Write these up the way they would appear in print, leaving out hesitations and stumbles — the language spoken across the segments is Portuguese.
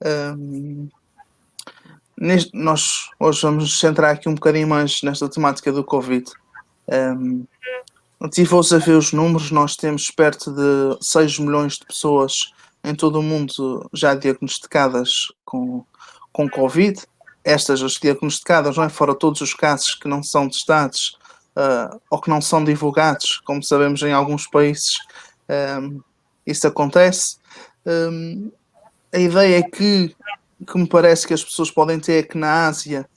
Hum, Nós hoje vamos nos centrar aqui um bocadinho mais nesta temática do Covid. Um, Estive a ver os números, nós temos perto de 6 milhões de pessoas em todo o mundo já diagnosticadas com Covid. Estas, as diagnosticadas, não é? Fora todos os casos que não são testados, ou que não são divulgados, como sabemos em alguns países, isso acontece. Um, a ideia é que me parece que as pessoas podem ter é que na Ásia,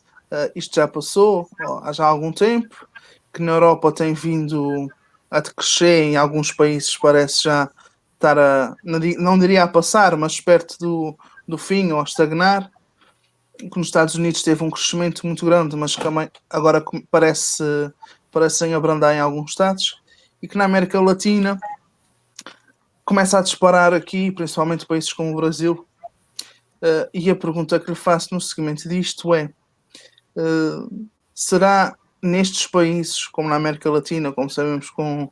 isto já passou há já algum tempo, que na Europa tem vindo a crescer, em alguns países parece já estar não diria a passar, mas perto do fim ou a estagnar, que nos Estados Unidos teve um crescimento muito grande, mas que também agora parecem abrandar em alguns estados, e que na América Latina começa a disparar aqui, principalmente países como o Brasil. E a pergunta que lhe faço no seguimento disto é: será nestes países, como na América Latina, como sabemos, com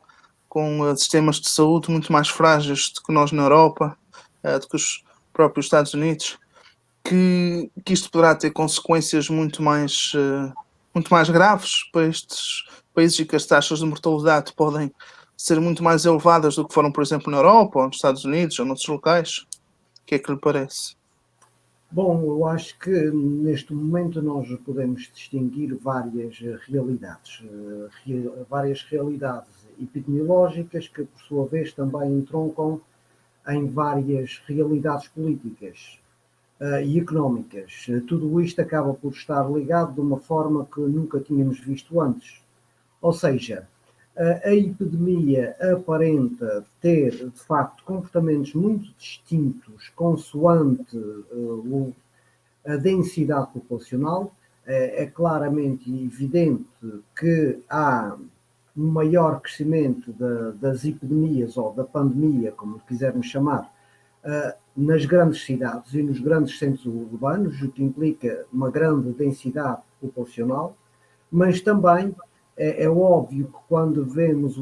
sistemas de saúde muito mais frágeis do que nós na Europa, do que os próprios Estados Unidos, que isto poderá ter consequências muito mais graves para estes países e que as taxas de mortalidade podem ser muito mais elevadas do que foram, por exemplo, na Europa, ou nos Estados Unidos, ou noutros locais? O que é que lhe parece? Bom, eu acho que neste momento nós podemos distinguir várias realidades epidemiológicas que, por sua vez, também entroncam em várias realidades políticas e económicas. Tudo isto acaba por estar ligado de uma forma que nunca tínhamos visto antes. Ou seja, a epidemia aparenta ter, de facto, comportamentos muito distintos consoante a densidade populacional. É claramente evidente que há um maior crescimento das epidemias ou da pandemia, como quisermos chamar, nas grandes cidades e nos grandes centros urbanos, o que implica uma grande densidade populacional, mas também é óbvio que quando vemos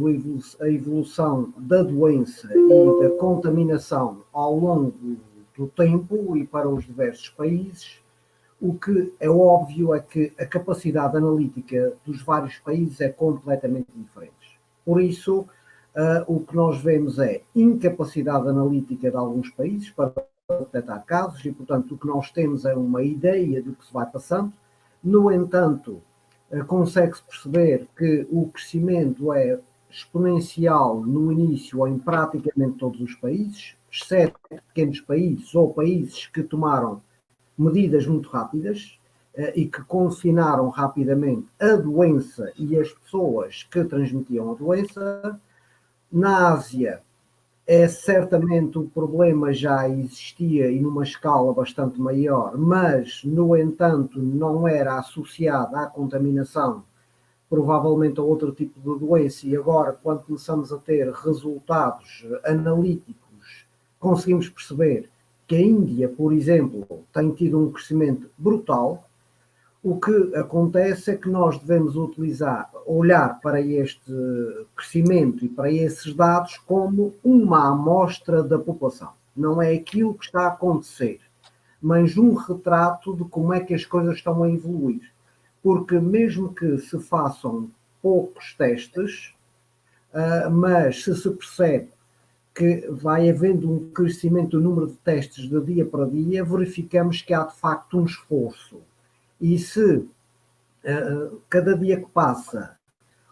a evolução da doença e da contaminação ao longo do tempo e para os diversos países, o que é óbvio é que a capacidade analítica dos vários países é completamente diferente. Por isso, o que nós vemos é incapacidade analítica de alguns países para detectar casos e, portanto, o que nós temos é uma ideia do que se vai passando. No entanto, consegue-se perceber que o crescimento é exponencial no início em praticamente todos os países, exceto pequenos países ou países que tomaram medidas muito rápidas e que confinaram rapidamente a doença e as pessoas que transmitiam a doença. Na Ásia, certamente o problema já existia e numa escala bastante maior, mas, no entanto, não era associado à contaminação, provavelmente a outro tipo de doença, e agora, quando começamos a ter resultados analíticos, conseguimos perceber que a Índia, por exemplo, tem tido um crescimento brutal. O que acontece é que nós devemos olhar para este crescimento e para esses dados como uma amostra da população. Não é aquilo que está a acontecer, mas um retrato de como é que as coisas estão a evoluir. Porque mesmo que se façam poucos testes, mas se percebe que vai havendo um crescimento do número de testes de dia para dia, verificamos que há de facto um esforço. E se cada dia que passa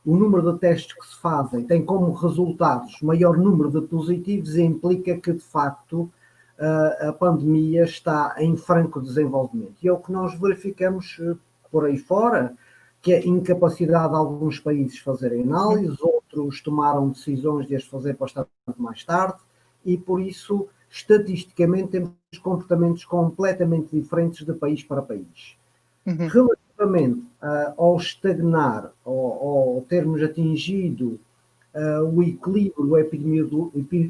o número de testes que se fazem tem como resultados maior número de positivos, implica que de facto a pandemia está em franco desenvolvimento. E é o que nós verificamos por aí fora, que é a incapacidade de alguns países fazerem análises, outros tomaram decisões de as fazer bastante mais tarde, e por isso, estatisticamente, temos comportamentos completamente diferentes de país para país. Relativamente ao estagnar, ao termos atingido o equilíbrio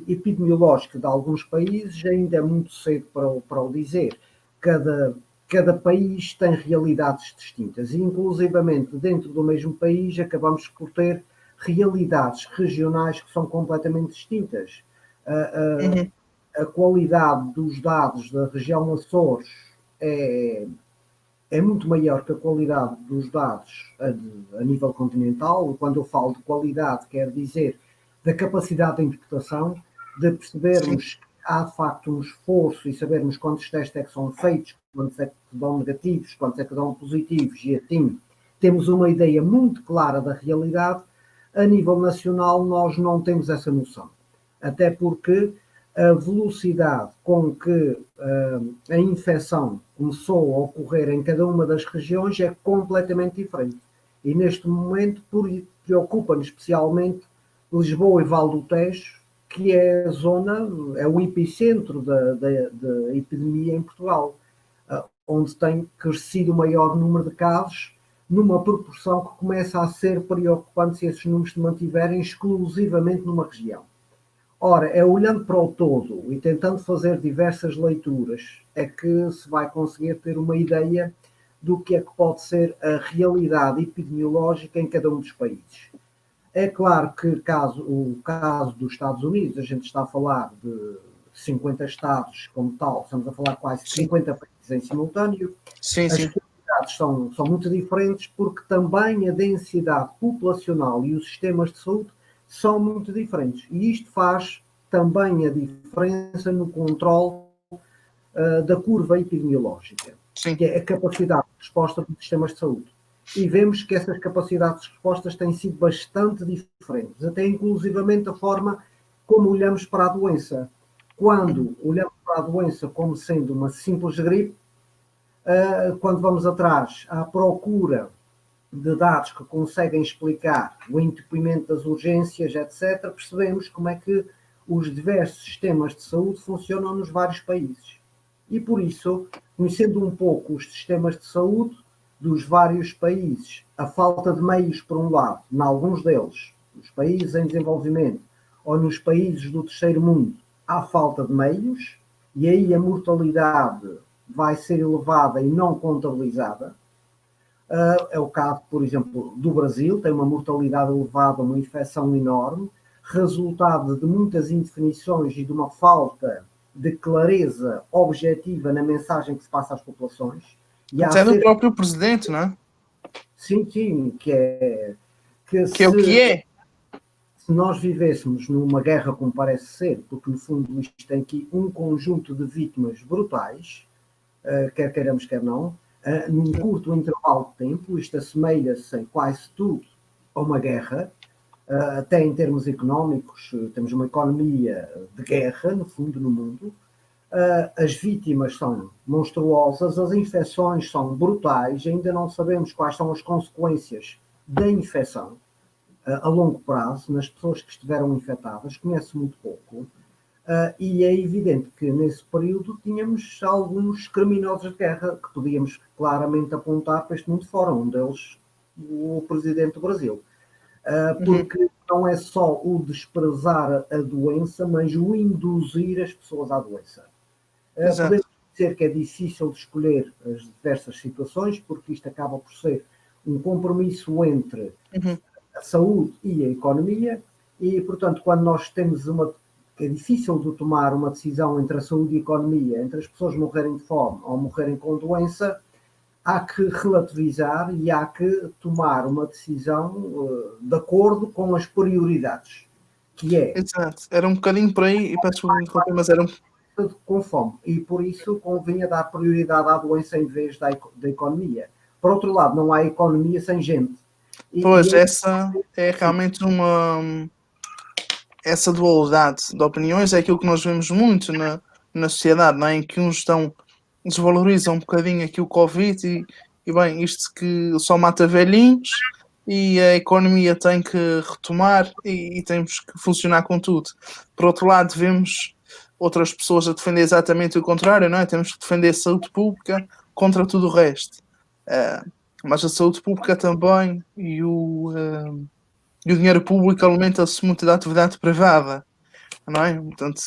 epidemiológico de alguns países, ainda é muito cedo para o dizer. Cada país tem realidades distintas e, inclusivamente, dentro do mesmo país, acabamos por ter realidades regionais que são completamente distintas. a qualidade dos dados da região Açores é muito maior que a qualidade dos dados a nível continental. Quando eu falo de qualidade, quero dizer da capacidade de interpretação, de percebermos que há de facto um esforço e sabermos quantos testes é que são feitos, quantos é que dão negativos, quantos é que dão positivos, e assim temos uma ideia muito clara da realidade. A nível nacional nós não temos essa noção, até porque a velocidade com que a infecção começou a ocorrer em cada uma das regiões é completamente diferente. E neste momento preocupa-nos especialmente Lisboa e Val do Tejo, que é a zona, é o epicentro da epidemia em Portugal, onde tem crescido o maior número de casos, numa proporção que começa a ser preocupante se esses números se mantiverem exclusivamente numa região. Ora, é olhando para o todo e tentando fazer diversas leituras, é que se vai conseguir ter uma ideia do que é que pode ser a realidade epidemiológica em cada um dos países. É claro que o caso dos Estados Unidos, a gente está a falar de 50 estados como tal, estamos a falar quase 50 países em simultâneo. Sim, As sim. realidades são muito diferentes porque também a densidade populacional e os sistemas de saúde são muito diferentes. E isto faz também a diferença no controle da curva epidemiológica, Sim. que é a capacidade de resposta dos sistemas de saúde. E vemos que essas capacidades de respostas têm sido bastante diferentes, até inclusivamente a forma como olhamos para a doença. Quando olhamos para a doença como sendo uma simples gripe, quando vamos atrás à procura de dados que conseguem explicar o entupimento das urgências, etc., percebemos como é que os diversos sistemas de saúde funcionam nos vários países. E por isso, conhecendo um pouco os sistemas de saúde dos vários países, a falta de meios, por um lado, em alguns deles, nos países em desenvolvimento ou nos países do terceiro mundo, há falta de meios, e aí a mortalidade vai ser elevada e não contabilizada. É o caso, por exemplo, do Brasil, tem uma mortalidade elevada, uma infecção enorme, resultado de muitas indefinições e de uma falta de clareza objetiva na mensagem que se passa às populações. E até do próprio presidente, não é? Sim, sim, que é o que é. Se nós vivêssemos numa guerra como parece ser, porque no fundo isto tem aqui um conjunto de vítimas brutais, quer queiramos, quer não, num curto intervalo de tempo, isto assemelha-se em quase tudo a uma guerra, até em termos económicos, temos uma economia de guerra, no fundo, no mundo. As vítimas são monstruosas, as infecções são brutais, ainda não sabemos quais são as consequências da infecção a longo prazo nas pessoas que estiveram infectadas, conhece muito pouco. E é evidente que nesse período tínhamos alguns criminosos de guerra que podíamos claramente apontar para este mundo fora, um deles o presidente do Brasil. Porque não é só o desprezar a doença, mas o induzir as pessoas à doença. Podemos dizer que é difícil de escolher as diversas situações, porque isto acaba por ser um compromisso entre a saúde e a economia, e, portanto, quando nós temos é difícil de tomar uma decisão entre a saúde e a economia, entre as pessoas morrerem de fome ou morrerem com doença, há que relativizar e há que tomar uma decisão de acordo com as prioridades, que é... Exato, era um bocadinho por aí, e peço desculpa interromper, mas era com fome, e por isso convinha dar prioridade à doença em vez da economia. Por outro lado, não há economia sem gente. Pois, essa é realmente essa dualidade de opiniões, é aquilo que nós vemos muito na sociedade, não é? Em que uns desvalorizam um bocadinho aqui o Covid e bem, isto que só mata velhinhos e a economia tem que retomar e temos que funcionar com tudo. Por outro lado, vemos outras pessoas a defender exatamente o contrário, não é? Temos que defender a saúde pública contra tudo o resto. Mas a saúde pública também e o dinheiro público alimenta-se muito da atividade privada, não é? Portanto,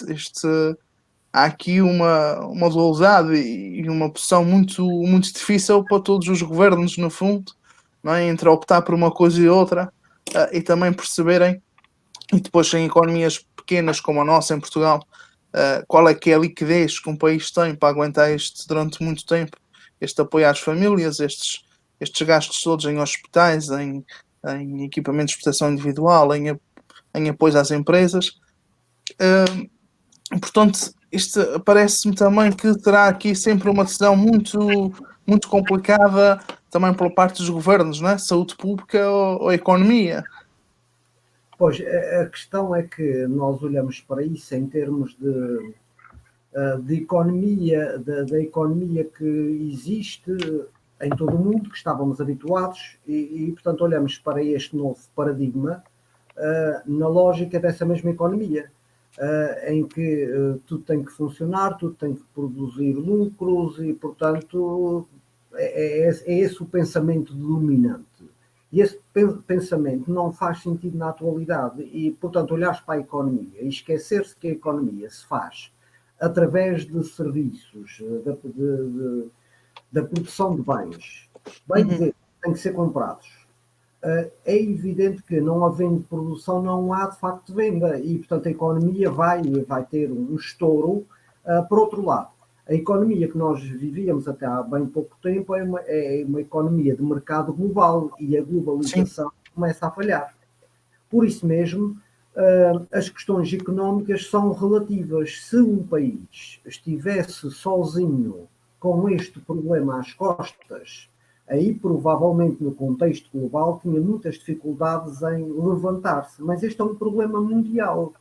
há aqui uma dualidade e uma posição muito, muito difícil para todos os governos, no fundo, não é? Entre optar por uma coisa e outra, e também perceberem, e depois em economias pequenas como a nossa em Portugal, qual é que é a liquidez que um país tem para aguentar isto durante muito tempo, este apoio às famílias, estes gastos todos em hospitais, em equipamentos de proteção individual, em apoio às empresas. Portanto, isto parece-me também que terá aqui sempre uma decisão muito complicada também por parte dos governos, não é? Saúde pública ou economia. Pois, a questão é que nós olhamos para isso em termos de economia, da economia que existe em todo o mundo, que estávamos habituados, portanto, olhamos para este novo paradigma na lógica dessa mesma economia, em que tudo tem que funcionar, tudo tem que produzir lucros e, portanto, é esse o pensamento dominante. E esse pensamento não faz sentido na atualidade e, portanto, olhar para a economia e esquecer-se que a economia se faz através de serviços, da produção de bens, que têm que ser comprados. É evidente que não havendo produção não há de facto venda e, portanto, a economia vai ter um estouro. Por outro lado, a economia que nós vivíamos até há bem pouco tempo é uma economia de mercado global e a globalização começa a falhar. Por isso mesmo, as questões económicas são relativas. Se um país estivesse sozinho com este problema às costas, aí provavelmente no contexto global tinha muitas dificuldades em levantar-se. Mas este é um problema mundial.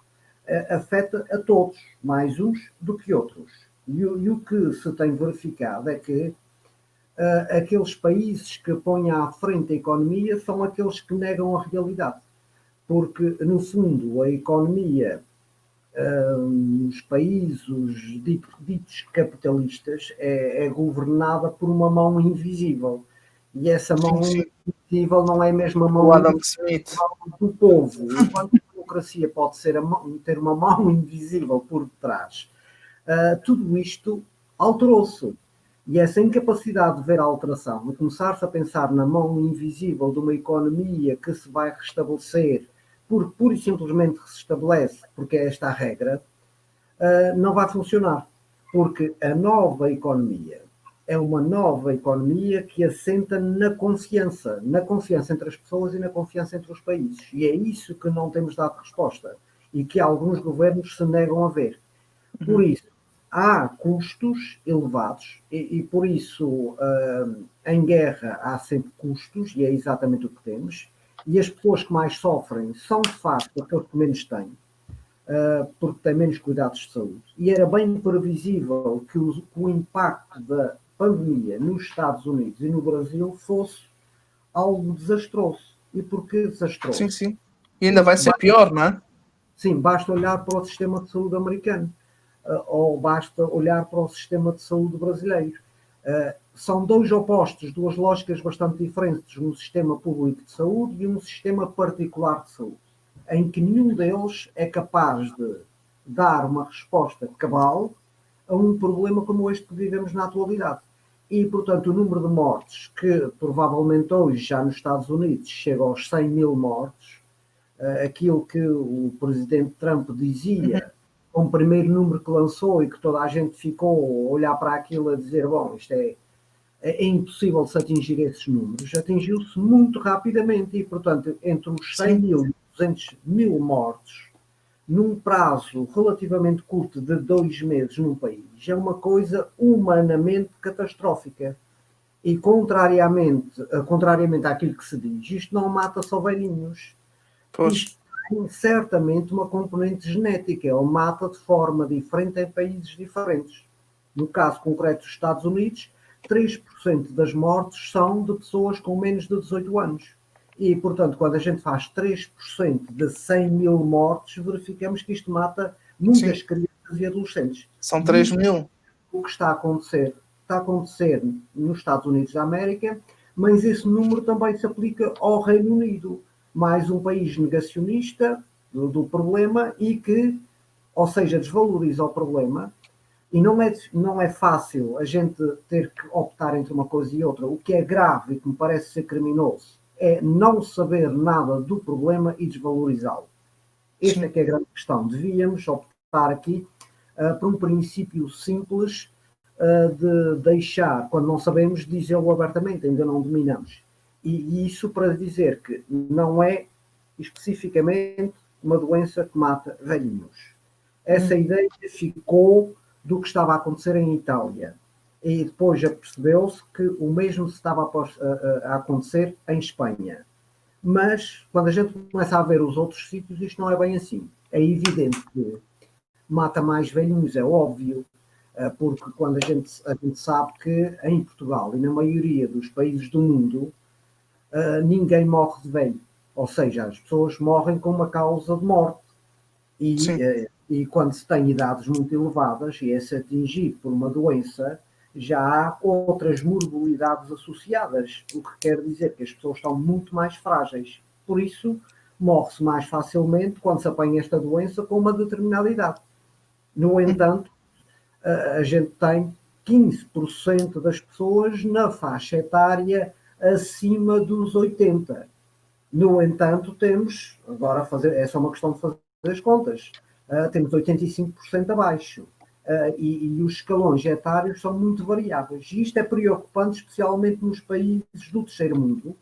Afeta a todos, mais uns do que outros. E o que se tem verificado é que aqueles países que põem à frente a economia são aqueles que negam a realidade. Porque, no fundo, a economia nos países ditos capitalistas é governada por uma mão invisível. E essa mão invisível não é a mesma mão do povo. Enquanto a democracia pode ter uma mão invisível por detrás, tudo isto alterou-se. E essa incapacidade de ver a alteração e começar-se a pensar na mão invisível de uma economia que se vai restabelecer, porque pura e simplesmente se estabelece, porque é esta a regra, não vai funcionar. Porque a nova economia é uma nova economia que assenta na confiança entre as pessoas e na confiança entre os países. E é isso que não temos dado resposta e que alguns governos se negam a ver. Por isso, há custos elevados e por isso em guerra há sempre custos e é exatamente o que temos. E as pessoas que mais sofrem são, de facto, aqueles que menos têm, porque têm menos cuidados de saúde. E era bem previsível que o impacto da pandemia nos Estados Unidos e no Brasil fosse algo desastroso. E porquê desastroso? Sim. E ainda vai ser pior, não é? Sim, basta olhar para o sistema de saúde americano. Ou basta olhar para o sistema de saúde brasileiro. São dois opostos, duas lógicas bastante diferentes no sistema público de saúde e no sistema particular de saúde, em que nenhum deles é capaz de dar uma resposta cabal a um problema como este que vivemos na atualidade. E, portanto, o número de mortes, que provavelmente hoje já nos Estados Unidos chega aos 100 mil mortes, aquilo que o presidente Trump dizia, com o primeiro número que lançou e que toda a gente ficou a olhar para aquilo a dizer, bom, isto é impossível se atingir esses números, atingiu-se muito rapidamente e, portanto, entre os 100 mil e 200 mil mortos, num prazo relativamente curto de 2 meses num país, é uma coisa humanamente catastrófica. E, contrariamente àquilo que se diz, isto não mata só velhinhos. Isto tem certamente uma componente genética, ele mata de forma diferente em países diferentes. No caso concreto dos Estados Unidos, 3% das mortes são de pessoas com menos de 18 anos. E, portanto, quando a gente faz 3% de 100 mil mortes, verificamos que isto mata muitas crianças e adolescentes. São 3 mil. O que está a acontecer nos Estados Unidos da América, mas esse número também se aplica ao Reino Unido, mais um país negacionista do problema e que, ou seja, desvaloriza o problema. E não é fácil a gente ter que optar entre uma coisa e outra. O que é grave e que me parece ser criminoso é não saber nada do problema e desvalorizá-lo. Esta é que é a grande questão. Devíamos optar aqui por um princípio simples de deixar, quando não sabemos, dizê-lo abertamente, ainda não dominamos. E isso para dizer que não é especificamente uma doença que mata velhinhos. Essa ideia ficou do que estava a acontecer em Itália. E depois já percebeu-se que o mesmo estava a acontecer em Espanha. Mas, quando a gente começa a ver os outros sítios, isto não é bem assim. É evidente que mata mais velhinhos, é óbvio, porque quando a gente sabe que em Portugal e na maioria dos países do mundo, ninguém morre de velho. Ou seja, as pessoas morrem com uma causa de morte. E quando se tem idades muito elevadas e é-se atingido por uma doença, já há outras morbilidades associadas, o que quer dizer que as pessoas estão muito mais frágeis. Por isso, morre-se mais facilmente quando se apanha esta doença com uma determinada idade. No entanto, a gente tem 15% das pessoas na faixa etária acima dos 80. No entanto, temos, agora é só uma questão de fazer as contas, temos 85% abaixo. E os escalões etários são muito variáveis. E isto é preocupante, especialmente nos países do terceiro mundo,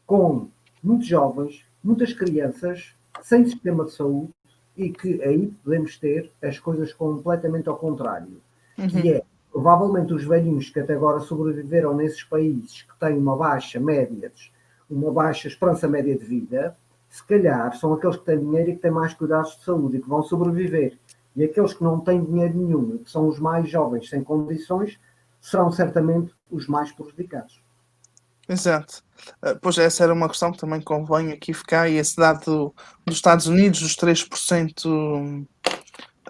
com muitos jovens, muitas crianças, sem sistema de saúde, e que aí podemos ter as coisas completamente ao contrário. Que é, provavelmente, os velhinhos que até agora sobreviveram nesses países que têm uma baixa esperança média de vida, se calhar são aqueles que têm dinheiro e que têm mais cuidados de saúde e que vão sobreviver. E aqueles que não têm dinheiro nenhum, que são os mais jovens, sem condições, serão certamente os mais prejudicados. Exato. Pois essa era uma questão que também convém aqui ficar, e esse dado dos Estados Unidos, os 3%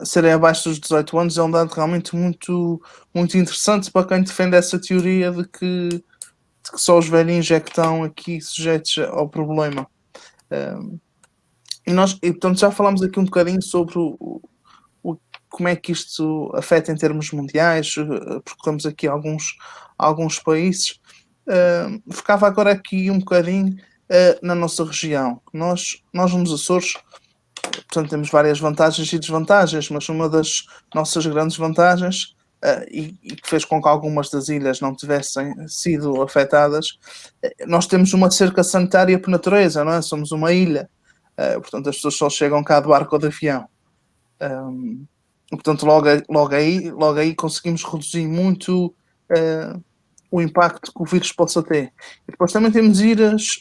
serem abaixo dos 18 anos, é um dado realmente muito, muito interessante para quem defende essa teoria de que só os velhinhos é que estão aqui sujeitos ao problema. Portanto, já falámos aqui um bocadinho sobre como é que isto afeta em termos mundiais, percorremos aqui alguns países. Ficava agora aqui um bocadinho na nossa região. Nós nos Açores, portanto, temos várias vantagens e desvantagens, mas uma das nossas grandes vantagens, e que fez com que algumas das ilhas não tivessem sido afetadas, nós temos uma cerca sanitária por natureza, não é? Somos uma ilha, portanto as pessoas só chegam cá de barco ou de avião. Portanto, logo aí conseguimos reduzir muito o impacto que o vírus possa ter. E depois também temos ilhas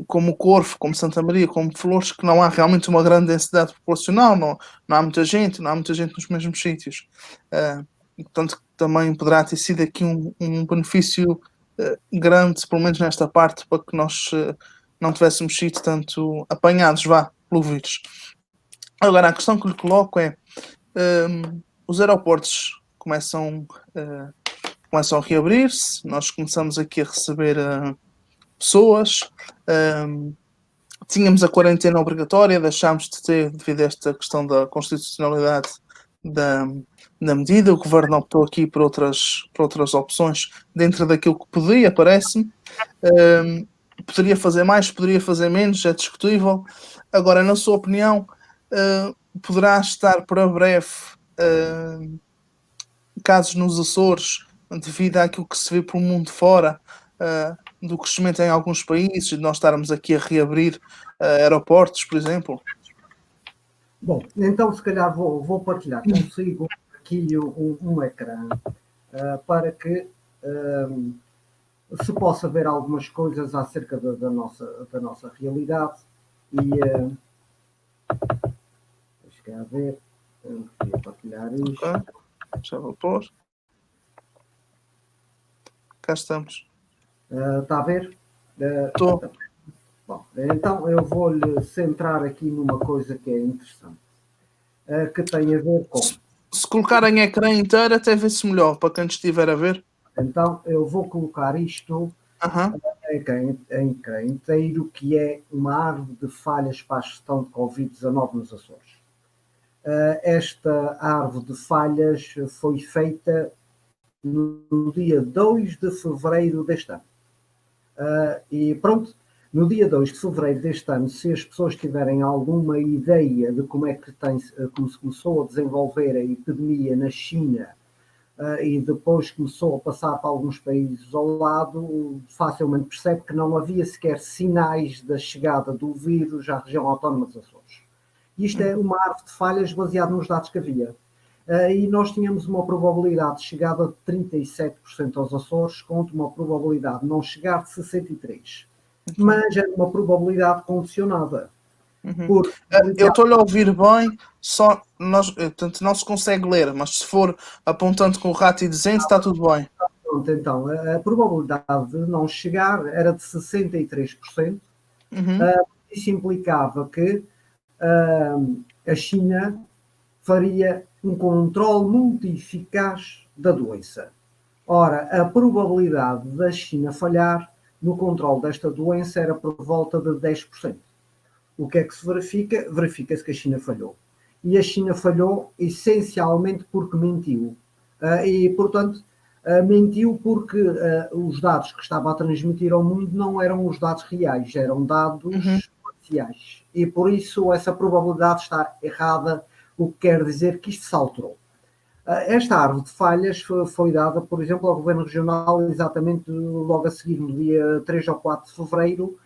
como o Corvo, como Santa Maria, como Flores, que não há realmente uma grande densidade populacional, não há muita gente, nos mesmos sítios. E, portanto, também poderá ter sido aqui um benefício grande, pelo menos nesta parte, para que nós não tivéssemos sido tanto apanhados, pelo vírus. Agora, a questão que lhe coloco é, os aeroportos começam a reabrir-se, nós começamos aqui a receber pessoas, tínhamos a quarentena obrigatória, deixámos de ter devido a esta questão da constitucionalidade da medida. O governo optou aqui por outras opções dentro daquilo que podia, parece-me. Poderia fazer mais, poderia fazer menos, é discutível. Agora, na sua opinião, poderá estar para breve casos nos Açores, devido àquilo que se vê pelo mundo fora, do crescimento em alguns países, de nós estarmos aqui a reabrir aeroportos, por exemplo? Bom, então se calhar vou partilhar consigo aqui um ecrã para que se possa ver algumas coisas acerca da nossa realidade e deixa cá ver, eu queria partilhar isto. Okay. Já vou pôr. Cá estamos. Está a ver? Estou. Bom, então eu vou-lhe centrar aqui numa coisa que é interessante, que tem a ver com... Se colocar em ecrã inteiro, até vê-se melhor, para quem estiver a ver. Então eu vou colocar isto em ecrã inteiro, que é uma árvore de falhas para a gestão de Covid-19 nos Açores. Esta árvore de falhas foi feita no dia 2 de fevereiro deste ano. E pronto, No dia 2 de fevereiro deste ano, se as pessoas tiverem alguma ideia de como é que como se começou a desenvolver a epidemia na China e depois começou a passar para alguns países ao lado, facilmente percebe que não havia sequer sinais da chegada do vírus à região autónoma dos Açores. Isto é uma árvore de falhas baseada nos dados que havia. E nós tínhamos uma probabilidade de chegada de 37% aos Açores contra uma probabilidade de não chegar de 63%. Mas era uma probabilidade condicionada. Eu estou-lhe a ouvir bem, só portanto, não se consegue ler, mas se for apontando com o rato e dizendo, está tudo bem. Pronto, então, a probabilidade de não chegar era de 63%. Isso implicava que a China faria um controle muito eficaz da doença. Ora, a probabilidade da China falhar no controle desta doença era por volta de 10%. O que é que se verifica? Verifica-se que a China falhou. E a China falhou essencialmente porque mentiu. E, portanto, mentiu porque os dados que estava a transmitir ao mundo não eram os dados reais, eram dados parciais. E, por isso, essa probabilidade de estar errada, o que quer dizer que isto se alterou. Esta árvore de falhas foi dada, por exemplo, ao Governo Regional exatamente logo a seguir, no dia 3 ou 4 de fevereiro,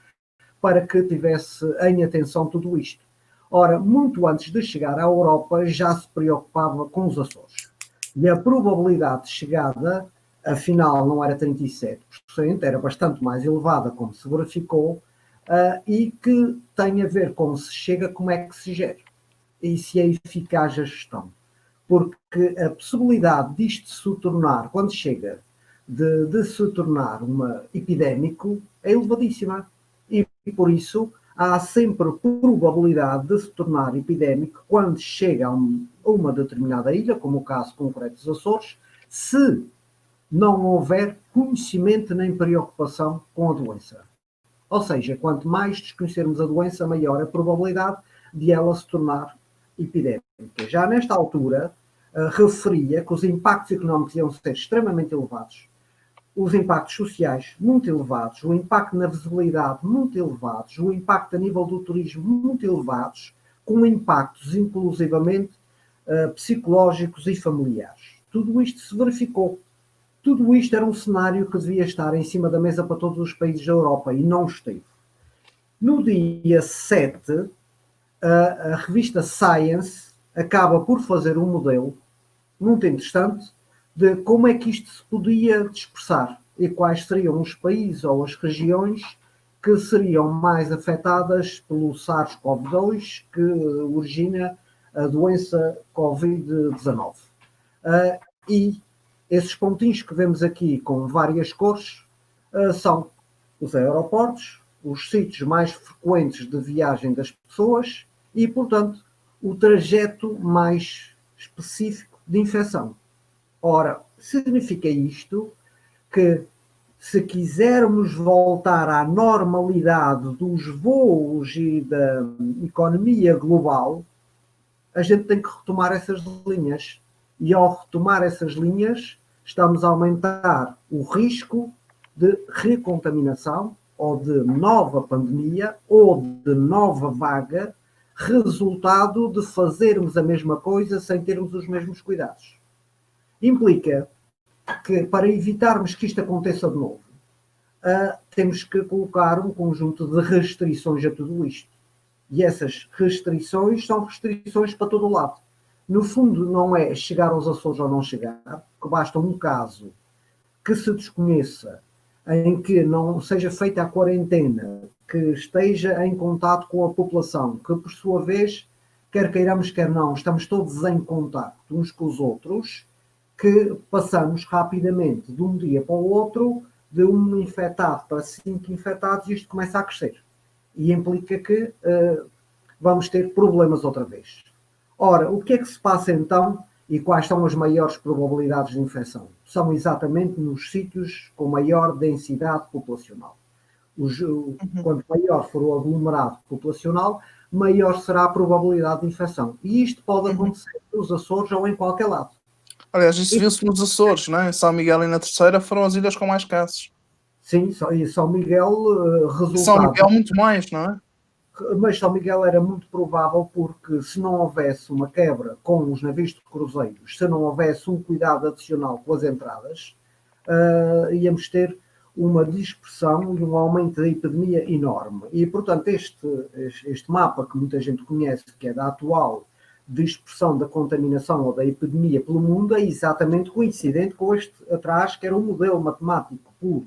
para que tivesse em atenção tudo isto. Ora, muito antes de chegar à Europa, já se preocupava com os Açores. E a probabilidade de chegada, afinal, não era 37%, era bastante mais elevada, como se verificou, e que tem a ver com se chega, como é que se gera, e se é eficaz a gestão. Porque a possibilidade disto se tornar, quando chega, de se tornar uma epidémico, é elevadíssima. E por isso há sempre probabilidade de se tornar epidémico quando chega a uma determinada ilha, como o caso concreto dos Açores, se não houver conhecimento nem preocupação com a doença. Ou seja, quanto mais desconhecermos a doença, maior a probabilidade de ela se tornar epidémica. Já nesta altura, referia que os impactos económicos iam ser extremamente elevados, os impactos sociais muito elevados, o impacto na visibilidade muito elevados, o impacto a nível do turismo muito elevados, com impactos inclusivamente psicológicos e familiares. Tudo isto se verificou. Tudo isto era um cenário que devia estar em cima da mesa para todos os países da Europa e não esteve. No dia 7, a revista Science acaba por fazer um modelo muito interessante de como é que isto se podia dispersar e quais seriam os países ou as regiões que seriam mais afetadas pelo SARS-CoV-2 que origina a doença Covid-19. E esses pontinhos que vemos aqui com várias cores são os aeroportos, os sítios mais frequentes de viagem das pessoas e, portanto, o trajeto mais específico de infecção. Ora, significa isto que se quisermos voltar à normalidade dos voos e da economia global, a gente tem que retomar essas linhas. E ao retomar essas linhas, estamos a aumentar o risco de recontaminação ou de nova pandemia ou de nova vaga, resultado de fazermos a mesma coisa sem termos os mesmos cuidados. Implica que, para evitarmos que isto aconteça de novo, temos que colocar um conjunto de restrições a tudo isto. E essas restrições são restrições para todo o lado. No fundo, não é chegar aos Açores ou não chegar, que basta um caso que se desconheça, em que não seja feita a quarentena, que esteja em contato com a população, que por sua vez, quer queiramos, quer não, estamos todos em contato uns com os outros, que passamos rapidamente de um dia para o outro, de um infectado para 5 infectados, e isto começa a crescer. E implica que vamos ter problemas outra vez. Ora, o que é que se passa então e quais são as maiores probabilidades de infecção? São exatamente nos sítios com maior densidade populacional. Quanto maior for o aglomerado populacional, maior será a probabilidade de infecção. E isto pode acontecer nos Açores ou em qualquer lado. Aliás, isso viu-se nos Açores, não é? Em São Miguel e na Terceira foram as ilhas com mais casos. Sim, e São Miguel, São resultado. Miguel muito mais, não é? Mas São Miguel era muito provável porque se não houvesse uma quebra com os navios de cruzeiros, se não houvesse um cuidado adicional com as entradas, íamos ter uma dispersão e um aumento da epidemia enorme. E, portanto, este mapa que muita gente conhece, que é da atual dispersão da contaminação ou da epidemia pelo mundo, é exatamente coincidente com este atrás, que era um modelo matemático puro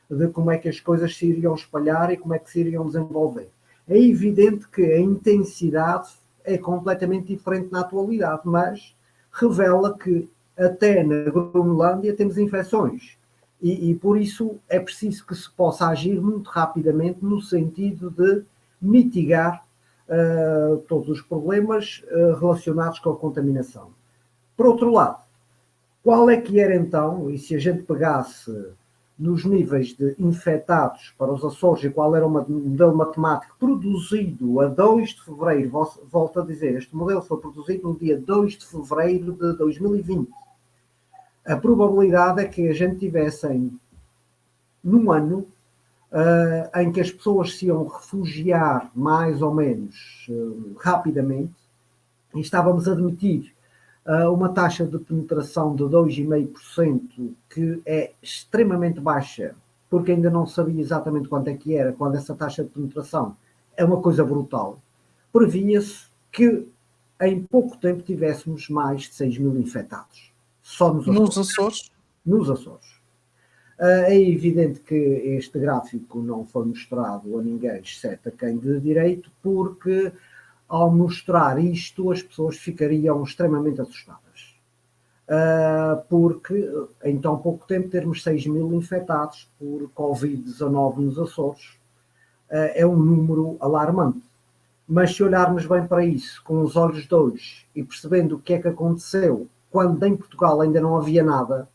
de como é que as coisas se iriam espalhar e como é que se iriam desenvolver. É evidente que a intensidade é completamente diferente na atualidade, mas revela que até na Groenlândia temos infecções. E por isso é preciso que se possa agir muito rapidamente no sentido de mitigar todos os problemas relacionados com a contaminação. Por outro lado, qual é que era então, e se a gente pegasse nos níveis de infectados para os Açores e qual era o modelo matemático produzido a 2 de fevereiro, volto a dizer, este modelo foi produzido no dia 2 de fevereiro de 2020. A probabilidade é que a gente tivesse num ano em que as pessoas se iam refugiar mais ou menos rapidamente e estávamos a admitir uma taxa de penetração de 2,5%, que é extremamente baixa, porque ainda não sabia exatamente quanto é que era, quando essa taxa de penetração é uma coisa brutal. Previa-se que em pouco tempo tivéssemos mais de 6 mil infectados, só nos Açores. Nos Açores? Nos Açores. É evidente que este gráfico não foi mostrado a ninguém, exceto a quem de direito, porque ao mostrar isto, as pessoas ficariam extremamente assustadas. Porque em tão pouco tempo termos 6 mil infectados por Covid-19 nos Açores é um número alarmante. Mas se olharmos bem para isso, com os olhos de hoje, e percebendo o que é que aconteceu quando em Portugal ainda não havia nada,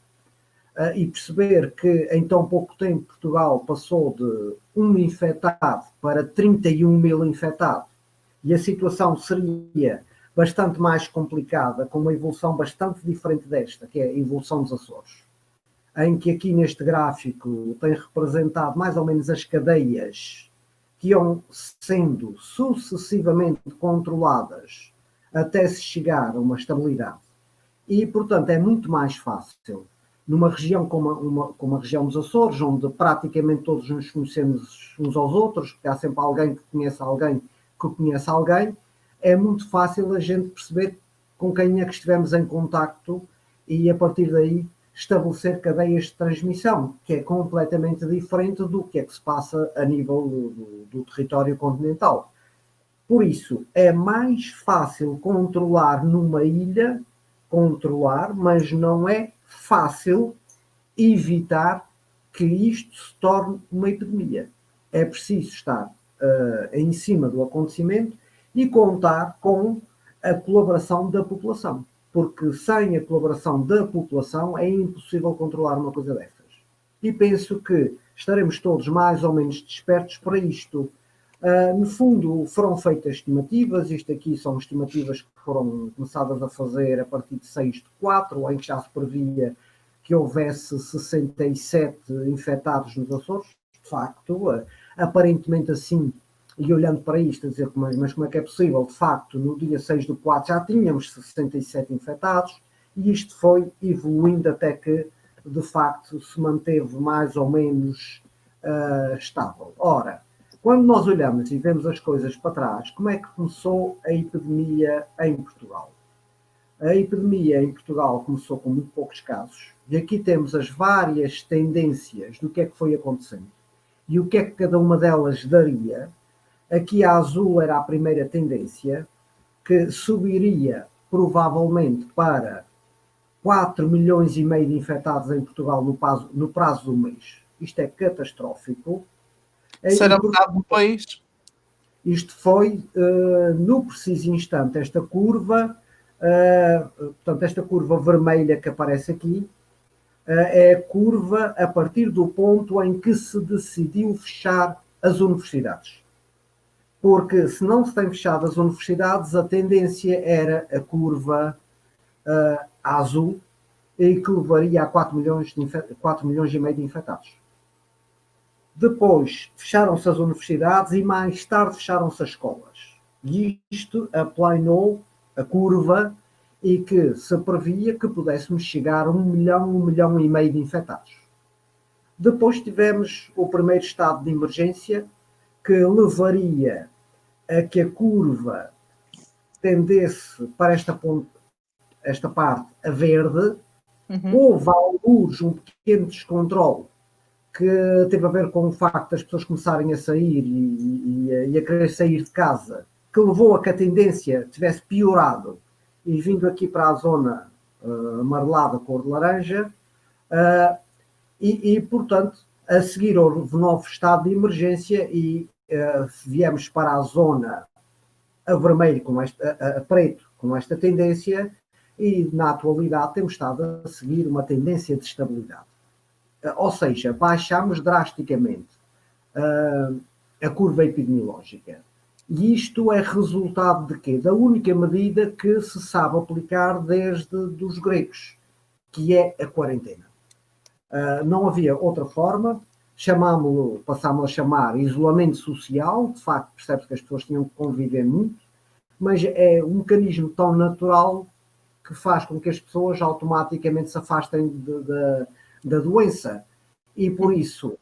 e perceber que em tão pouco tempo Portugal passou de 1 infectado para 31 mil infectados, e a situação seria bastante mais complicada, com uma evolução bastante diferente desta, que é a evolução dos Açores, em que aqui neste gráfico tem representado mais ou menos as cadeias que iam sendo sucessivamente controladas até se chegar a uma estabilidade. E, portanto, é muito mais fácil numa região como a região dos Açores, onde praticamente todos nos conhecemos uns aos outros, porque há sempre alguém que conhece alguém que conhece alguém, é muito fácil a gente perceber com quem é que estivemos em contacto e a partir daí estabelecer cadeias de transmissão, que é completamente diferente do que é que se passa a nível do território continental. Por isso, é mais fácil controlar numa ilha, mas não é fácil evitar que isto se torne uma epidemia. É preciso estar em cima do acontecimento e contar com a colaboração da população, porque sem a colaboração da população é impossível controlar uma coisa dessas. E penso que estaremos todos mais ou menos despertos para isto. No fundo, foram feitas estimativas, isto aqui são estimativas que foram começadas a fazer a partir de 6/4, em que já se previa que houvesse 67 infectados nos Açores, de facto, aparentemente assim, e olhando para isto, a dizer, mas como é que é possível? De facto, no dia 6/4 já tínhamos 67 infectados, e isto foi evoluindo até que, de facto, se manteve mais ou menos estável. Ora, quando nós olhamos e vemos as coisas para trás, como é que começou a epidemia em Portugal? A epidemia em Portugal começou com muito poucos casos, e aqui temos as várias tendências do que é que foi acontecendo e o que é que cada uma delas daria. Aqui a azul era a primeira tendência, que subiria provavelmente para 4 milhões e meio de infectados em Portugal no prazo de um mês. Isto é catastrófico. Isso era metade do país. Isto foi, no preciso instante, esta curva, portanto, esta curva vermelha que aparece aqui, é a curva a partir do ponto em que se decidiu fechar as universidades. Porque se não se tem fechado as universidades, a tendência era a curva azul, e que levaria a 4 milhões e meio de infectados. Depois fecharam-se as universidades e mais tarde fecharam-se as escolas. E isto aplanou a curva e que se previa que pudéssemos chegar a 1 milhão e meio de infectados. Depois tivemos o primeiro estado de emergência, que levaria a que a curva tendesse para esta parte a verde. Houve alguns um pequeno descontrole que teve a ver com o facto das pessoas começarem a sair e a querer sair de casa, que levou a que a tendência tivesse piorado e vindo aqui para a zona amarelada, cor de laranja, portanto, a seguir houve novo estado de emergência e viemos para a zona a vermelho, a preto, com esta tendência, e na atualidade temos estado a seguir uma tendência de estabilidade. Ou seja, baixamos drasticamente a curva epidemiológica. E isto é resultado de quê? Da única medida que se sabe aplicar desde os gregos, que é a quarentena. Não havia outra forma, passámos a chamar isolamento social, de facto percebe-se que as pessoas tinham que conviver muito, mas é um mecanismo tão natural que faz com que as pessoas automaticamente se afastem da doença. E por isso,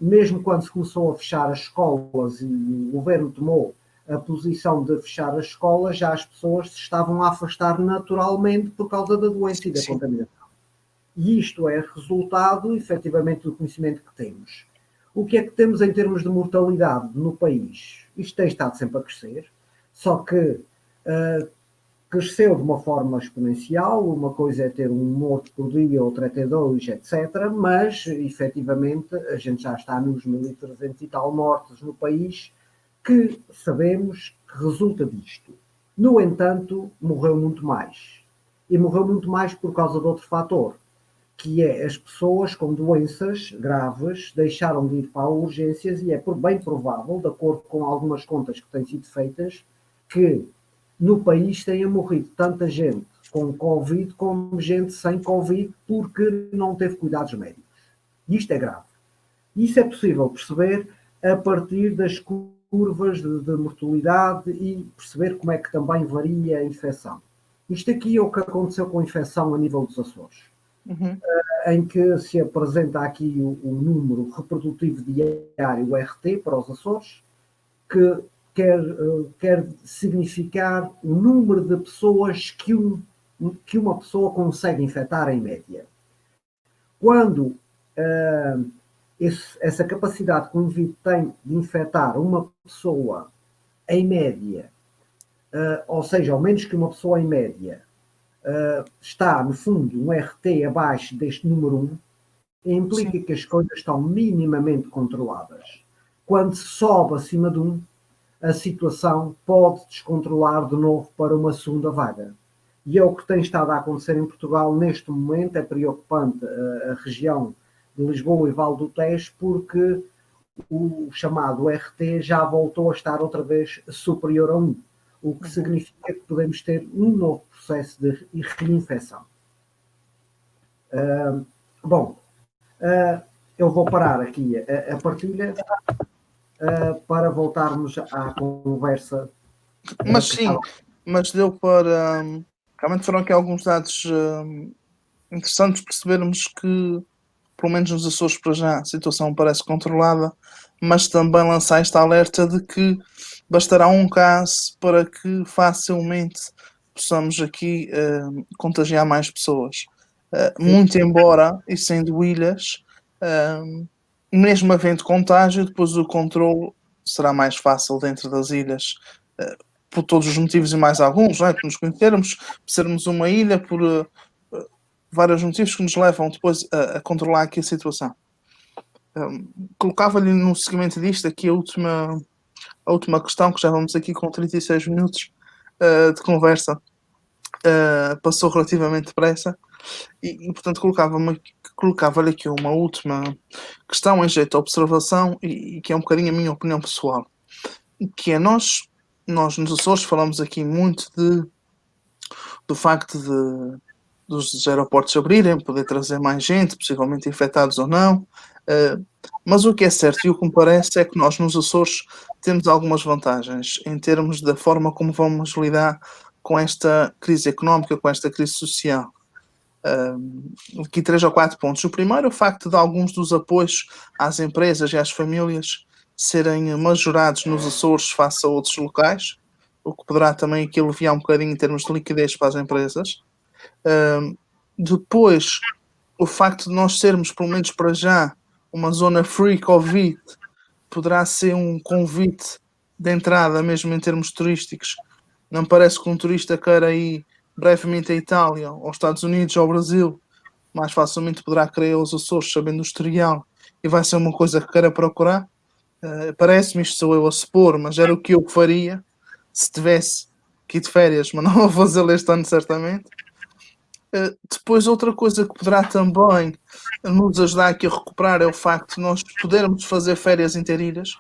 mesmo quando se começou a fechar as escolas e o governo tomou a posição de fechar as escolas, já as pessoas se estavam a afastar naturalmente por causa da doença e da contaminação. E isto é resultado, efetivamente, do conhecimento que temos. O que é que temos em termos de mortalidade no país? Isto tem estado sempre a crescer, só que cresceu de uma forma exponencial. Uma coisa é ter um morto por dia, outra é ter 2, etc. Mas, efetivamente, a gente já está nos 1.300 e tal mortes no país, que sabemos que resulta disto. No entanto, morreu muito mais. E morreu muito mais por causa de outro fator, que é as pessoas com doenças graves deixaram de ir para urgências e é bem provável, de acordo com algumas contas que têm sido feitas, que no país tenha morrido tanta gente com Covid como gente sem Covid porque não teve cuidados médicos. E isto é grave. Isso é possível perceber a partir das curvas de mortalidade e perceber como é que também varia a infecção. Isto aqui é o que aconteceu com a infecção a nível dos Açores. Em que se apresenta aqui o número reprodutivo diário, o RT, para os Açores, que quer significar o número de pessoas que uma pessoa consegue infectar em média. Quando essa capacidade que o indivíduo tem de infectar uma pessoa em média, ou seja, ao menos que uma pessoa em média, está, no fundo, um RT abaixo deste número 1, implica que as coisas estão minimamente controladas. Quando se sobe acima de 1, a situação pode descontrolar de novo para uma segunda vaga. E é o que tem estado a acontecer em Portugal neste momento. É preocupante a região de Lisboa e Vale do Tejo, porque o chamado RT já voltou a estar outra vez superior a 1, o que significa que podemos ter um novo processo de reinfecção. Eu vou parar aqui a partilha para voltarmos à conversa. Mas sim, mas deu para... realmente foram aqui alguns dados interessantes percebermos que, pelo menos nos Açores para já, a situação parece controlada, mas também lançar esta alerta de que bastará um caso para que facilmente possamos aqui contagiar mais pessoas. Muito embora, e sendo ilhas, mesmo havendo contágio, depois o controle será mais fácil dentro das ilhas, por todos os motivos e mais alguns, não é? Por nos conhecermos, por sermos uma ilha, por vários motivos que nos levam depois a controlar aqui a situação. Colocava-lhe no seguimento disto aqui a última questão, que já vamos aqui com 36 minutos de conversa, passou relativamente depressa, e portanto colocava-lhe aqui uma última questão em jeito de observação e que é um bocadinho a minha opinião pessoal, que é nós nos Açores falamos aqui muito do facto dos aeroportos abrirem, poder trazer mais gente, possivelmente infectados ou não, Mas o que é certo e o que me parece é que nós nos Açores temos algumas vantagens em termos da forma como vamos lidar com esta crise económica, com esta crise social. Aqui 3 ou 4 pontos. O primeiro é o facto de alguns dos apoios às empresas e às famílias serem majorados nos Açores face a outros locais, o que poderá também aqui aliviar um bocadinho em termos de liquidez para as empresas. Depois, o facto de nós sermos, pelo menos para já, uma zona free Covid, poderá ser um convite de entrada, mesmo em termos turísticos. Não me parece que um turista queira ir brevemente à Itália, aos Estados Unidos ou ao Brasil, mais facilmente poderá querer ir aos Açores, sabendo o historial, e vai ser uma coisa que queira procurar. Parece-me, isto sou eu a supor, mas era o que eu faria se tivesse que ir de férias, mas não vou fazê-lo este ano certamente. Depois, outra coisa que poderá também nos ajudar aqui a recuperar é o facto de nós podermos fazer férias interilhas.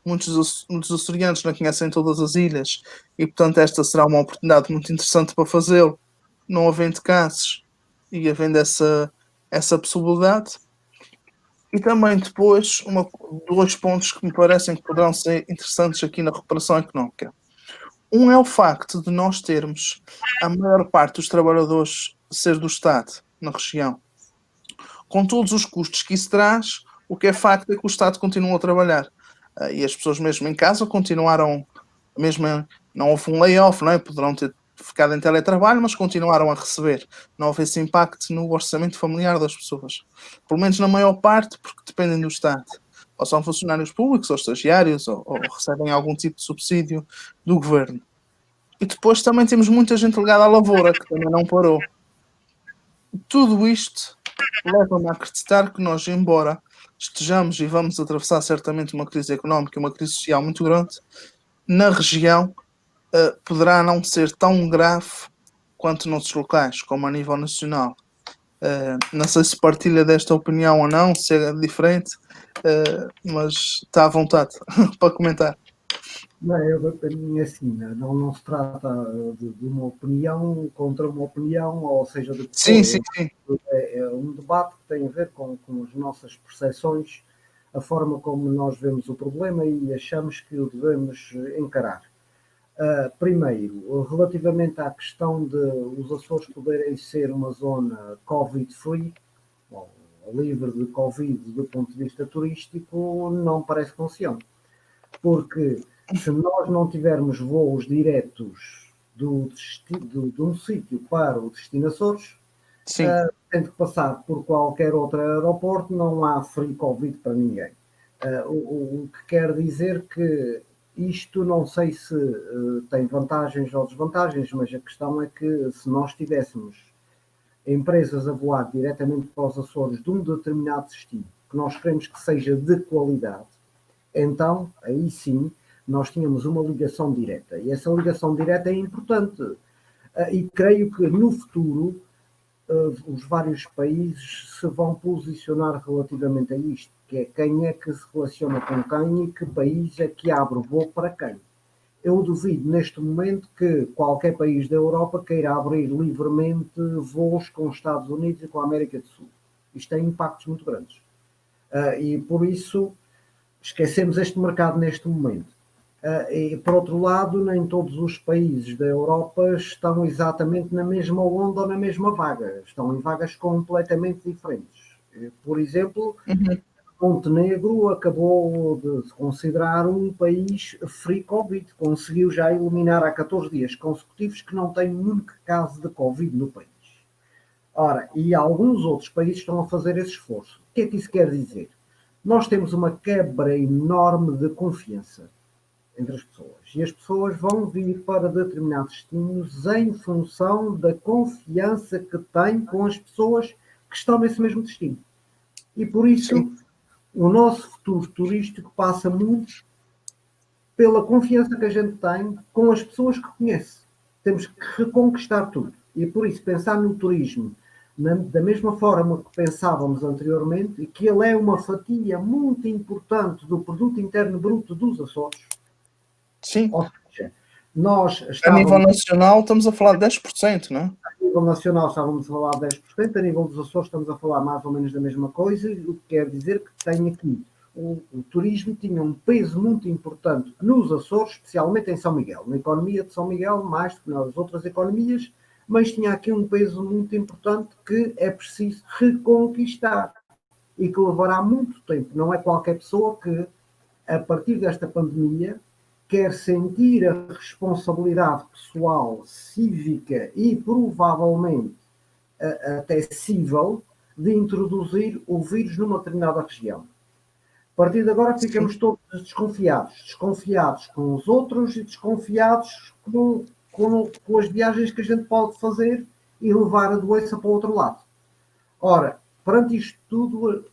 Muitos açorianos não conhecem todas as ilhas e, portanto, esta será uma oportunidade muito interessante para fazê-lo, não havendo casos e havendo essa possibilidade. E também depois, 2 pontos que me parecem que poderão ser interessantes aqui na recuperação económica. Um é o facto de nós termos a maior parte dos trabalhadores ser do Estado na região. Com todos os custos que isso traz, o que é facto é que o Estado continua a trabalhar. E as pessoas mesmo em casa continuaram, mesmo não houve um layoff, não é? Poderão ter ficado em teletrabalho, mas continuaram a receber. Não houve esse impacto no orçamento familiar das pessoas. Pelo menos na maior parte, porque dependem do Estado. Ou são funcionários públicos, ou estagiários, ou recebem algum tipo de subsídio do governo. E depois também temos muita gente ligada à lavoura, que também não parou. Tudo isto leva-me a acreditar que nós, embora estejamos e vamos atravessar certamente uma crise económica, uma crise social muito grande, na região poderá não ser tão grave quanto noutros locais, como a nível nacional. Não sei se partilha desta opinião ou não, se é diferente, mas está à vontade para comentar. Não, para mim é assim, não se trata de uma opinião contra uma opinião, ou seja, de que Sim, for. sim. É um debate que tem a ver com as nossas percepções, a forma como nós vemos o problema e achamos que o devemos encarar. Primeiro, relativamente à questão de os Açores poderem ser uma zona Covid-free, livre de Covid do ponto de vista turístico, não parece que funcione. Porque se nós não tivermos voos diretos de um sítio para o destino Açores, tendo que passar por qualquer outro aeroporto, não há free Covid para ninguém. O que quer dizer que isto não sei se tem vantagens ou desvantagens, mas a questão é que se nós tivéssemos empresas a voar diretamente para os Açores de um determinado destino, que nós queremos que seja de qualidade, então aí sim nós tínhamos uma ligação direta. E essa ligação direta é importante. E creio que no futuro os vários países se vão posicionar relativamente a isto, que é quem é que se relaciona com quem e que país é que abre o voo para quem. Eu duvido neste momento que qualquer país da Europa queira abrir livremente voos com os Estados Unidos e com a América do Sul. Isto tem impactos muito grandes. E por isso esquecemos este mercado neste momento. E, por outro lado, nem todos os países da Europa estão exatamente na mesma onda ou na mesma vaga. Estão em vagas completamente diferentes. Por exemplo, Montenegro acabou de se considerar um país free Covid. Conseguiu já eliminar há 14 dias consecutivos que não tem nenhum caso de Covid no país. Ora, e alguns outros países estão a fazer esse esforço. O que é que isso quer dizer? Nós temos uma quebra enorme de confiança entre as pessoas. E as pessoas vão vir para determinados destinos em função da confiança que têm com as pessoas que estão nesse mesmo destino. E por isso, o nosso futuro turístico passa muito pela confiança que a gente tem com as pessoas que conhece. Temos que reconquistar tudo. E por isso, pensar no turismo da mesma forma que pensávamos anteriormente, e que ele é uma fatia muito importante do produto interno bruto dos Açores. Sim. Ou seja, nós a nível nacional estamos a falar de 10%, não é? A nível nacional estávamos a falar de 10%, a nível dos Açores estamos a falar mais ou menos da mesma coisa, o que quer dizer que tem aqui o turismo tinha um peso muito importante nos Açores, especialmente em São Miguel, na economia de São Miguel, mais do que nas outras economias, mas tinha aqui um peso muito importante que é preciso reconquistar e que levará muito tempo. Não é qualquer pessoa que, a partir desta pandemia, quer sentir a responsabilidade pessoal, cívica e provavelmente até cível de introduzir o vírus numa determinada região. A partir de agora ficamos todos desconfiados com os outros e desconfiados com as viagens que a gente pode fazer e levar a doença para o outro lado. Ora, perante isto tudo,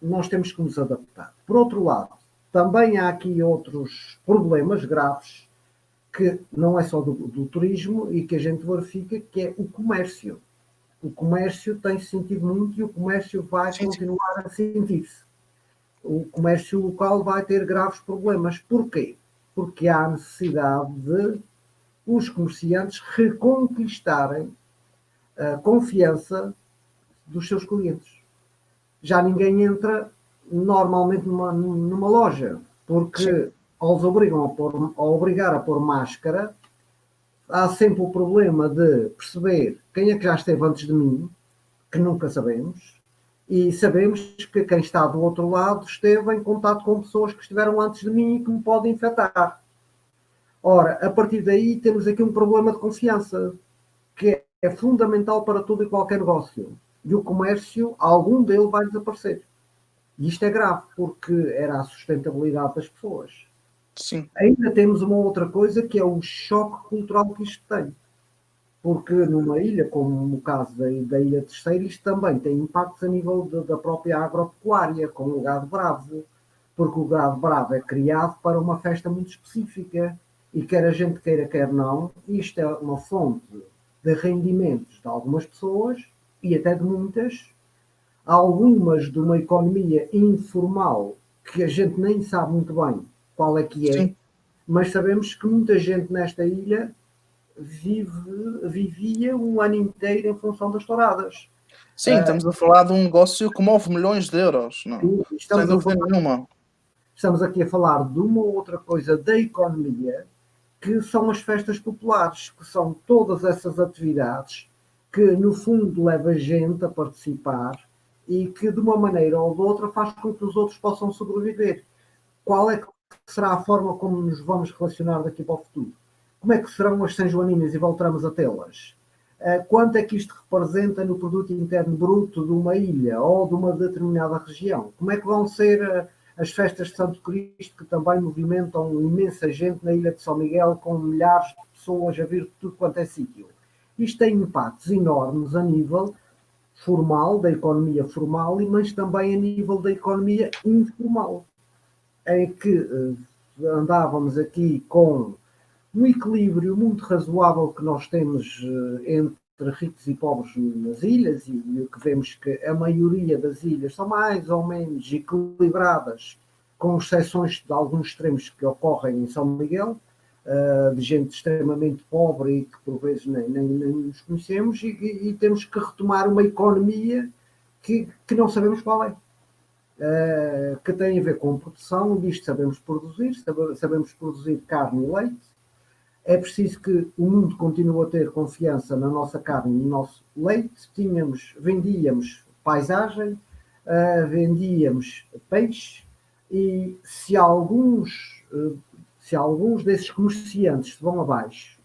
nós temos que nos adaptar. Por outro lado, também há aqui outros problemas graves que não é só do turismo e que a gente verifica, que é o comércio. O comércio tem se sentido muito e o comércio vai continuar a sentir-se. O comércio local vai ter graves problemas. Porquê? Porque há necessidade de os comerciantes reconquistarem a confiança dos seus clientes. Já ninguém entra normalmente numa loja, porque eles obrigar a pôr máscara, há sempre o problema de perceber quem é que já esteve antes de mim, que nunca sabemos, e sabemos que quem está do outro lado esteve em contato com pessoas que estiveram antes de mim e que me podem infectar. Ora, a partir daí temos aqui um problema de confiança, que é fundamental para todo e qualquer negócio. E o comércio, algum dele vai desaparecer. E isto é grave, porque era a sustentabilidade das pessoas. Sim. Ainda temos uma outra coisa, que é o choque cultural que isto tem. Porque numa ilha, como no caso da Ilha Terceira, isto também tem impactos a nível da própria agropecuária, com o gado bravo, porque o gado bravo é criado para uma festa muito específica, e quer a gente queira, quer não, isto é uma fonte de rendimentos de algumas pessoas, e até de muitas, algumas de uma economia informal, que a gente nem sabe muito bem qual é que é, mas sabemos que muita gente nesta ilha vivia um ano inteiro em função das touradas. Sim, estamos a falar de um negócio que move milhões de euros, não? Sem dúvida nenhuma. Estamos aqui a falar de uma outra coisa da economia, que são as festas populares, que são todas essas atividades que, no fundo, leva gente a participar e que, de uma maneira ou de outra, faz com que os outros possam sobreviver. Qual é que será a forma como nos vamos relacionar daqui para o futuro? Como é que serão as São Joaninas e voltaremos a tê-las? Quanto é que isto representa no produto interno bruto de uma ilha ou de uma determinada região? Como é que vão ser as festas de Santo Cristo, que também movimentam imensa gente na Ilha de São Miguel, com milhares de pessoas a vir de tudo quanto é sítio? Isto tem impactos enormes a nível formal, da economia formal, mas também a nível da economia informal, em que andávamos aqui com um equilíbrio muito razoável que nós temos entre ricos e pobres nas ilhas, e o que vemos que a maioria das ilhas são mais ou menos equilibradas, com exceções de alguns extremos que ocorrem em São Miguel, de gente extremamente pobre e que por vezes nem nos conhecemos, e temos que retomar uma economia que não sabemos qual é. Que tem a ver com produção, disto sabemos produzir carne e leite. É preciso que o mundo continue a ter confiança na nossa carne e no nosso leite. Vendíamos paisagem, vendíamos peixe, e se alguns desses comerciantes se vão abaixo,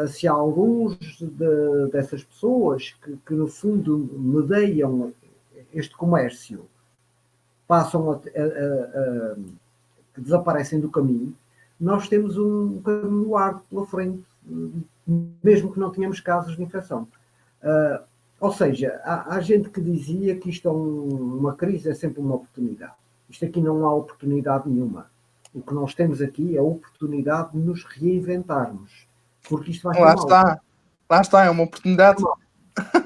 se alguns dessas pessoas que no fundo medeiam este comércio passam que desaparecem do caminho, nós temos um caminho árduo pela frente, mesmo que não tenhamos casos de infecção. Ou seja, há gente que dizia que isto é uma crise, é sempre uma oportunidade. Isto aqui não há oportunidade nenhuma. O que nós temos aqui é a oportunidade de nos reinventarmos. Porque isto vai ser mal. Lá está, é uma oportunidade.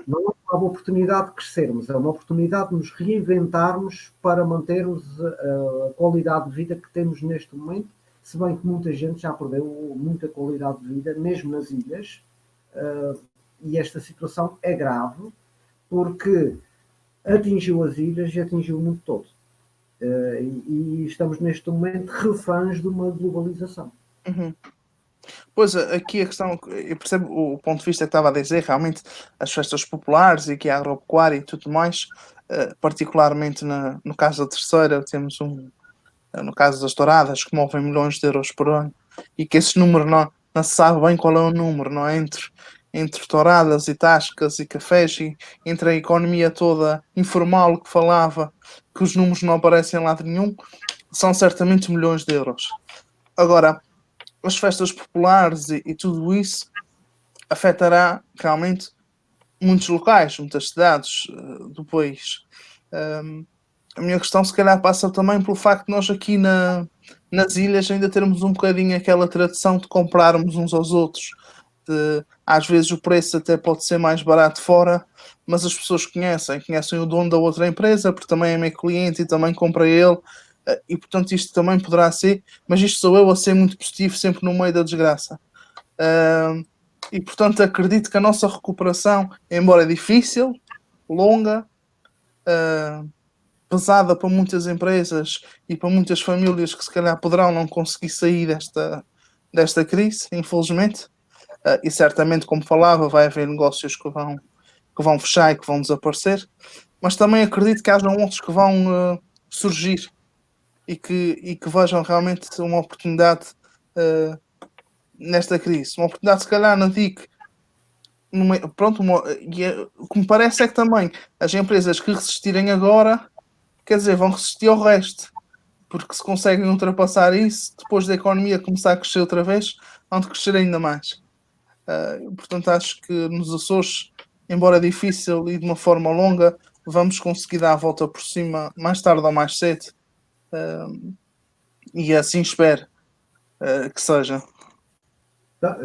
Não é uma oportunidade de crescermos, é uma oportunidade de nos reinventarmos para mantermos a qualidade de vida que temos neste momento, se bem que muita gente já perdeu muita qualidade de vida, mesmo nas ilhas, e esta situação é grave porque atingiu as ilhas e atingiu o mundo todo. E estamos neste momento reféns de uma globalização. Uhum. Pois, aqui a questão, eu percebo o ponto de vista que estava a dizer, realmente as festas populares e aqui a agropecuária e tudo mais, particularmente no caso da terceira, temos no caso das touradas, que movem milhões de euros por ano, e que esse número não se sabe bem qual é o número, não é? Entre touradas e tascas e cafés, e entre a economia toda informal que falava, que os números não aparecem em lado nenhum, são certamente milhões de euros. Agora, as festas populares e tudo isso afetará realmente muitos locais, muitas cidades do país. A minha questão, se calhar, passa também pelo facto de nós aqui nas ilhas ainda termos um bocadinho aquela tradição de comprarmos uns aos outros. Às vezes o preço até pode ser mais barato fora, mas as pessoas conhecem o dono da outra empresa, porque também é meu cliente e também compra ele, e portanto isto também poderá ser, mas isto sou eu a ser muito positivo sempre no meio da desgraça. E portanto acredito que a nossa recuperação, embora difícil, longa, pesada para muitas empresas e para muitas famílias que se calhar poderão não conseguir sair desta crise, infelizmente, e certamente, como falava, vai haver negócios que vão fechar e que vão desaparecer, mas também acredito que hajam outros que vão surgir e que vejam realmente uma oportunidade nesta crise. Uma oportunidade, se calhar, na DIC. Pronto, o que me parece é que também as empresas que resistirem agora, quer dizer, vão resistir ao resto, porque se conseguem ultrapassar isso, depois da economia começar a crescer outra vez, vão de crescer ainda mais. Portanto, acho que nos Açores, embora difícil e de uma forma longa, vamos conseguir dar a volta por cima mais tarde ou mais cedo, e assim espero que seja.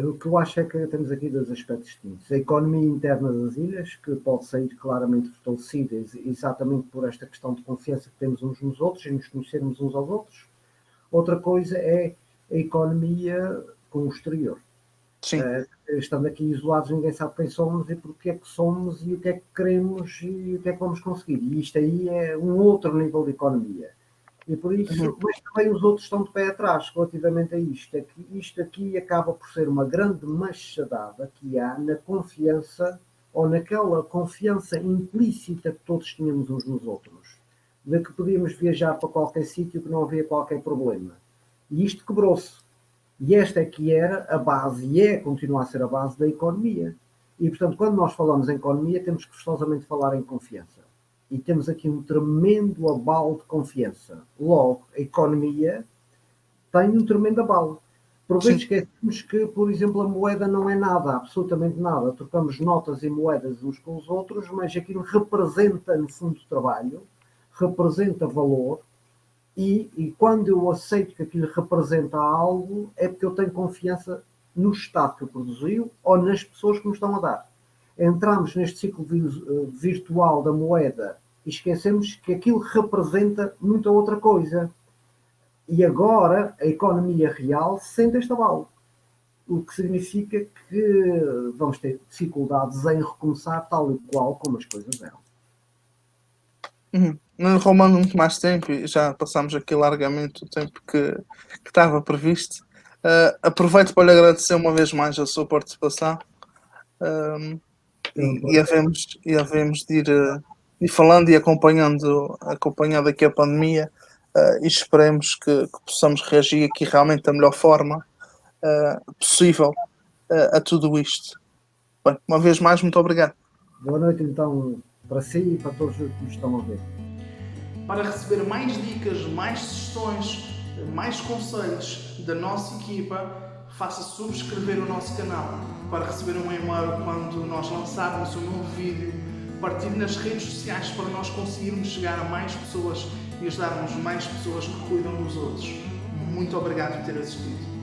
O que eu acho é que temos aqui dois aspectos distintos. A economia interna das ilhas, que pode sair claramente fortalecida exatamente por esta questão de confiança que temos uns nos outros e nos conhecermos uns aos outros. Outra coisa é a economia com o exterior. Sim. Estando aqui isolados, ninguém sabe quem somos e porque é que somos e o que é que queremos e o que é que vamos conseguir. E isto aí é um outro nível de economia. E por isso, mas também os outros estão de pé atrás relativamente a isto. É que isto aqui acaba por ser uma grande machadada que há na confiança ou naquela confiança implícita que todos tínhamos uns nos outros. De que podíamos viajar para qualquer sítio que não havia qualquer problema. E isto quebrou-se. E esta é que era a base, e continua a ser a base da economia. E, portanto, quando nós falamos em economia, temos que forçosamente falar em confiança. E temos aqui um tremendo abalo de confiança. Logo, a economia tem um tremendo abalo. Por vezes esquecemos que, por exemplo, a moeda não é nada, absolutamente nada. Trocamos notas e moedas uns com os outros, mas aquilo representa, no fundo, trabalho, representa valor, e quando eu aceito que aquilo representa algo, é porque eu tenho confiança no Estado que o produziu ou nas pessoas que me estão a dar. Entramos neste ciclo virtual da moeda e esquecemos que aquilo representa muita outra coisa. E agora a economia real sente este abalo. O que significa que vamos ter dificuldades em recomeçar tal e qual como as coisas eram. Não roubando muito mais tempo, e já passámos aqui largamente o tempo que estava previsto. Aproveito para lhe agradecer uma vez mais a sua participação. E havemos de ir falando e acompanhando aqui a pandemia, e esperemos que possamos reagir aqui realmente da melhor forma possível a tudo isto. Bem, uma vez mais, muito obrigado. Boa noite então para si e para todos os que nos estão a ver. Para receber mais dicas, mais sugestões, mais conselhos da nossa equipa, faça subscrever o nosso canal para receber um e-mail quando nós lançarmos um novo vídeo. Partilhe nas redes sociais para nós conseguirmos chegar a mais pessoas e ajudarmos mais pessoas que cuidam dos outros. Muito obrigado por ter assistido.